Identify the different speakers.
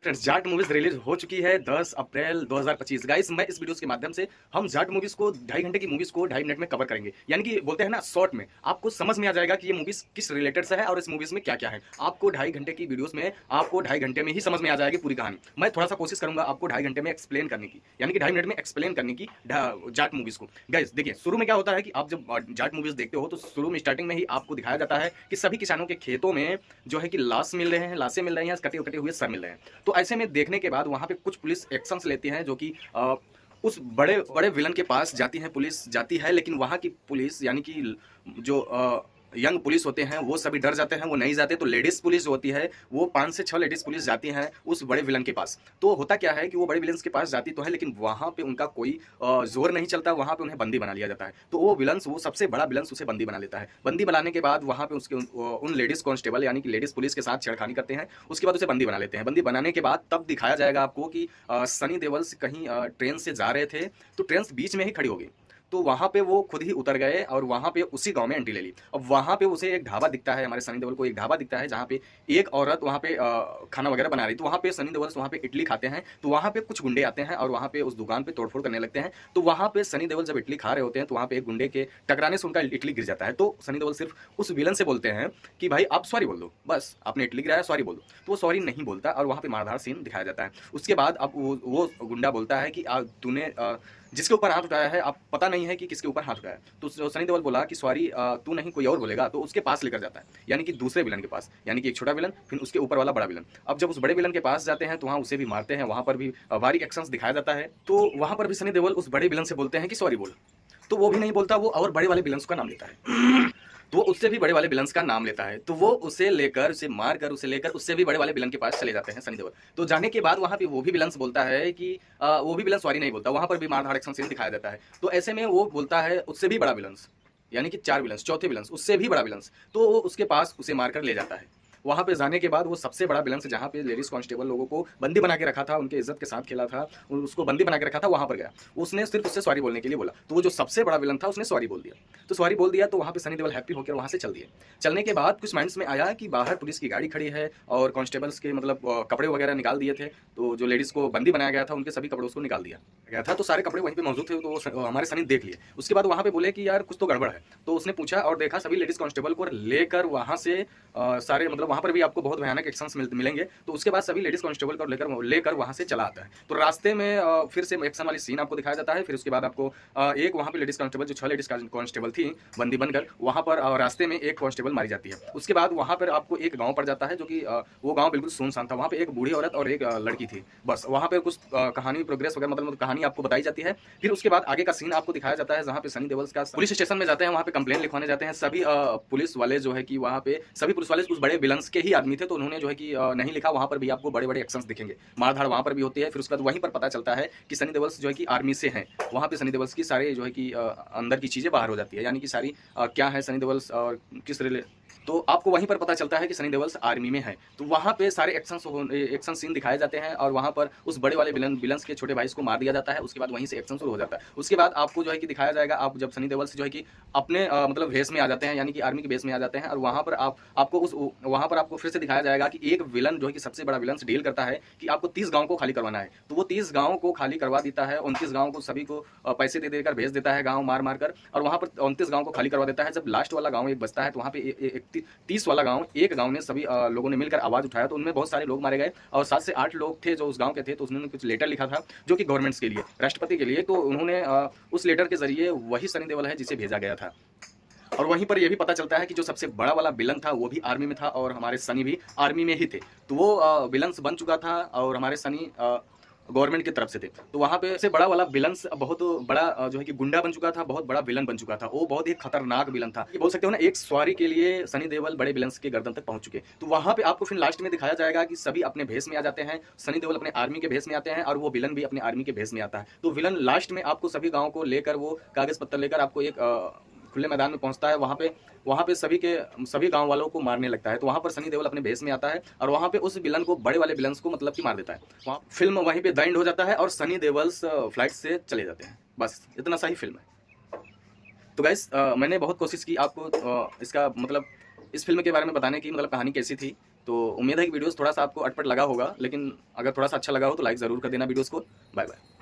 Speaker 1: Friends, Jat movies release हो चुकी है 10 अप्रैल 2025। गाइस, मैं इस वीडियोस के माध्यम से हम जाट मूवीज को 2.5 घंटे की मूवीज को 2.5 मिनट में कवर करेंगे। यानी कि बोलते हैं ना, शॉर्ट में आपको समझ में आ जाएगा कि ये मूवीज किस रिलेटेड से है और इस मूवीज में क्या क्या है। आपको 2.5 घंटे की वीडियोस में आपको 2.5 घंटे में ही समझ में आ जाएगी पूरी कहानी। मैं थोड़ा सा कोशिश करूंगा आपको 2.5 घंटे में एक्सप्लेन करने की, यानी कि 2.5 मिनट में एक्सप्लेन करने की जाट मूवीज को। गाइस देखिए, शुरू में क्या होता है कि आप जब जाट मूवीज देखते हो तो शुरू में स्टार्टिंग में ही आपको दिखाया जाता है कि सभी किसानों के खेतों में जो है कि लाश मिल रहे हैं, लाशें मिल रही हैं, कटे कटे हुए सर मिल रहे हैं। तो ऐसे में देखने के बाद वहाँ पे कुछ पुलिस एक्शंस लेती है, जो कि उस बड़े बड़े विलन के पास जाती है, पुलिस जाती है। लेकिन वहाँ की पुलिस यानी कि जो यंग पुलिस होते हैं वो सभी डर जाते हैं, वो नहीं जाते। तो लेडीज पुलिस जो होती है वो 5 से 6 लेडीज पुलिस जाती हैं उस बड़े विलन के पास। तो होता क्या है कि वो बड़े विलन के पास जाती तो है, लेकिन वहाँ पे उनका कोई जोर नहीं चलता, वहाँ पे उन्हें बंदी बना लिया जाता है। तो वो सबसे बड़ा विलन उसे बंदी बना लेता है। बंदी बनाने के बाद वहाँ पे उसके उन लेडीज कांस्टेबल यानी कि लेडीज पुलिस के साथ छेड़खानी करते हैं। उसके बाद उसे बंदी बना लेते हैं। बंदी बनाने के बाद तब दिखाया जाएगा आपको कि सनी देओल कहीं ट्रेन से जा रहे थे, तो ट्रेन बीच में ही खड़ी हो गई। तो वहाँ पे वो खुद ही उतर गए और वहाँ पे उसी गांव में एंट्री ले ली। अब वहाँ पे उसे एक ढाबा दिखता है, हमारे सनी देओल को एक ढाबा दिखता है जहाँ पे एक औरत वहाँ पे खाना वगैरह बना रही। तो वहाँ पे सनी देओल वहाँ पे इडली खाते हैं। तो वहाँ पे कुछ गुंडे आते हैं और वहाँ पे उस दुकान पे तोड़फोड़ करने लगते हैं। तो वहाँ पे सनी देओल जब इडली खा रहे होते हैं तो वहाँ पे एक गुंडे के टकराने से उनका इडली गिर जाता है। तो सनी देओल सिर्फ उस विलन से बोलते हैं कि भाई आप सॉरी बोल दो, बस आपने इडली गिराया, सॉरी बोल दो। तो वो सॉरी नहीं बोलता और वहाँ पे मारधाड़ सीन दिखाया जाता है। उसके बाद अब वो गुंडा बोलता है कि तूने जिसके ऊपर हाथ उठाया है, आप पता नहीं है कि किसके ऊपर हाथ उठाया है। तो सनी देओल बोला कि सॉरी तू नहीं कोई और बोलेगा। तो उसके पास लेकर जाता है, यानी कि दूसरे विलन के पास, यानी कि एक छोटा विलन फिर उसके ऊपर वाला बड़ा विलन। अब जब उस बड़े विलन के पास जाते हैं तो वहाँ उसे भी मारते हैं। वहाँ पर भी भारी एक्शंस दिखाया जाता है। तो वहाँ पर भी सनी देओल उस बड़े विलन से बोलते हैं कि सॉरी बोल। तो वो भी नहीं बोलता, वो और बड़े वाले विलन्स का नाम लेता है। तो वो उससे भी बड़े वाले विलन्स का नाम लेता है। तो वो उसे लेकर, उसे मारकर, उसे लेकर उससे भी बड़े वाले विलन के पास चले जाते हैं सनी देओल। तो जाने के बाद वहाँ पे वो भी विलन्स बोलता है कि वो भी विलन सॉरी नहीं बोलता। वहाँ पर भी मार धाड़ एक्शन सीन दिखाया जाता है। तो ऐसे में वो बोलता है उससे भी बड़ा विलन्स, यानी कि 4 विलन्स, चौथे विलन्स उससे भी बड़ा विलन्स। तो वो उसके पास उसे मारकर ले जाता है। वहाँ पे जाने के बाद वो सबसे बड़ा विलन, जहाँ पे लेडीज कांस्टेबल लोगों को बंदी बना के रखा था, उनके इज्जत के साथ खेला था, उसको बंदी बना के रखा था, वहाँ पर गया। उसने सिर्फ उससे सॉरी बोलने के लिए बोला। तो वो जो सबसे बड़ा विलन था उसने सॉरी बोल दिया। तो सॉरी बोल दिया तो वहाँ पे सनी देओल हैप्पी होकर वहाँ से चल दिए। चलने के बाद कुछ माइंड्स में आया कि बाहर पुलिस की गाड़ी खड़ी है और कांस्टेबल्स के मतलब कपड़े वगैरह निकाल दिए थे। तो जो लेडीज को बंदी बनाया गया था उनके सभी कपड़ों को निकाल दिया गया था। तो सारे कपड़े वहीं पे मौजूद थे। तो हमारे सनी देख लिए। उसके बाद वहाँ पे बोले कि यार कुछ तो गड़बड़ है। तो उसने पूछा और देखा सभी लेडीज कांस्टेबल को लेकर वहाँ से सारे मतलब वहाँ पर भी आपको बहुत भयानक एक्शंस मिलेंगे। तो उसके बाद सभी लेडीज कांस्टेबल को लेकर वहाँ से चला आता है। तो रास्ते में फिर से एक्शन वाली सीन आपको दिखाया जाता है। फिर उसके बाद आपको एक वहाँ पे लेडीज कांस्टेबल, जो 6 लेडीज कांस्टेबल थी बंदी बनकर, वहाँ पर रास्ते में एक कांस्टेबल मारी जाती है। उसके बाद वहाँ पर आपको एक गाँव पड़ जाता है, जो कि वो गाँव बिल्कुल सुनसान था। वहाँ पे एक बूढ़ी औरत और एक लड़की थी। बस वहाँ पे कुछ कहानी प्रोग्रेस वगैरह मतलब कहानी आपको बताई जाती है। फिर उसके बाद आगे का सीन आपको दिखाया जाता है, जहाँ पे सनी देओल का पुलिस स्टेशन में जाते हैं, वहाँ पे कंप्लेन लिखवाने जाते हैं। सभी पुलिस वाले जो है कि वहाँ पे सभी पुलिस वाले उस बड़े विलन्स के ही आदमी थे। तो उन्होंने जो है कि नहीं लिखा। वहाँ पर भी आपको बड़े बड़े एक्शंस दिखेंगे, मारधाड़ वहाँ पर भी होती है। फिर उसके बाद वहीं पर पता चलता है कि सनी देओल जो है कि आर्मी से हैं। वहाँ पे सनी देओल की सारे जो है कि अंदर की चीज़ें बाहर हो जाती है, यानी कि सारी क्या है सनी देओल और किस रिले। तो आपको वहीं पर पता चलता है कि सनी देओल आर्मी में है। तो वहाँ पे सारे एक्शन सीन दिखाए जाते हैं और वहाँ पर उस बड़े वाले विलन्स के छोटे भाई को मार दिया जाता है। उसके बाद वहीं से एक्शन शुरू हो जाता है। उसके बाद आपको जो है कि दिखाया जाएगा, आप जब सनी देओल जो है कि अपने मतलब भेष में आ जाते हैं, यानी कि आर्मी के भेष में आ जाते हैं। और वहाँ पर आपको फिर से दिखाया जाएगा कि एक विलन जो है कि सबसे बड़ा विलन डील करता है कि आपको 30 गाँव को खाली करवाना है। तो वो 30 गाँव को खाली करवा देता है। 29 गाँव को सभी को पैसे दे देकर भेज देता है गाँव मार मार कर, और वहाँ पर 29 गाँव को खाली करवा देता है। जब लास्ट वाला गाँव एक बचता है तो वहाँ पे 30 वाला गाँव, एक गाँव ने सभी लोगों ने मिलकर आवाज़ उठाया। तो उनमें बहुत सारे लोग मारे गए और 7 से 8 लोग थे जो उस गाँव के थे। तो उन्होंने कुछ लेटर लिखा था जो कि गवर्नमेंट्स के लिए, राष्ट्रपति के लिए। तो उन्होंने उस लेटर के जरिए वही सनी देओल है जिसे भेजा गया था। और वहीं पर यह भी पता चलता है कि जो सबसे बड़ा वाला विलन था वो भी आर्मी में था और हमारे सनी भी आर्मी में ही थे। तो वो विलन्स बन चुका था और हमारे सनी गवर्नमेंट की तरफ से थे। तो वहाँ पे से बड़ा वाला विलन्स बहुत बड़ा जो है कि गुंडा बन चुका था, बहुत बड़ा विलन बन चुका था। वो बहुत ही खतरनाक विलन था, ये बोल सकते हो ना। एक सवारी के लिए सनी देओल बड़े विलन्स के गर्दन तक पहुंच चुके। तो वहाँ पे आपको फिर लास्ट में दिखाया जाएगा कि सभी अपने भेष में आ जाते हैं। सनी देओल अपने आर्मी के भेष में आते हैं और वो विलन भी अपने आर्मी के भेष में आता है। तो विलन लास्ट में आपको सभी गाँव को लेकर, वो कागज पत्तर लेकर आपको एक खुले मैदान में पहुंचता है। वहाँ पे सभी गांव वालों को मारने लगता है। तो वहाँ पर सनी देओल अपने भेष में आता है और वहाँ पे उस विलन को, बड़े वाले विलन्स को मतलब कि मार देता है। वहाँ फिल्म वहीं पे द एंड हो जाता है और सनी देओल फ्लाइट से चले जाते हैं। बस इतना सा ही फिल्म है। तो गाइस, मैंने बहुत कोशिश की आपको इसका मतलब इस फिल्म के बारे में बताने की, मतलब कहानी कैसी थी। तो उम्मीद है कि वीडियोस थोड़ा सा आपको अटपट लगा होगा, लेकिन अगर थोड़ा सा अच्छा लगा हो तो लाइक ज़रूर कर देना वीडियोस को। Bye bye.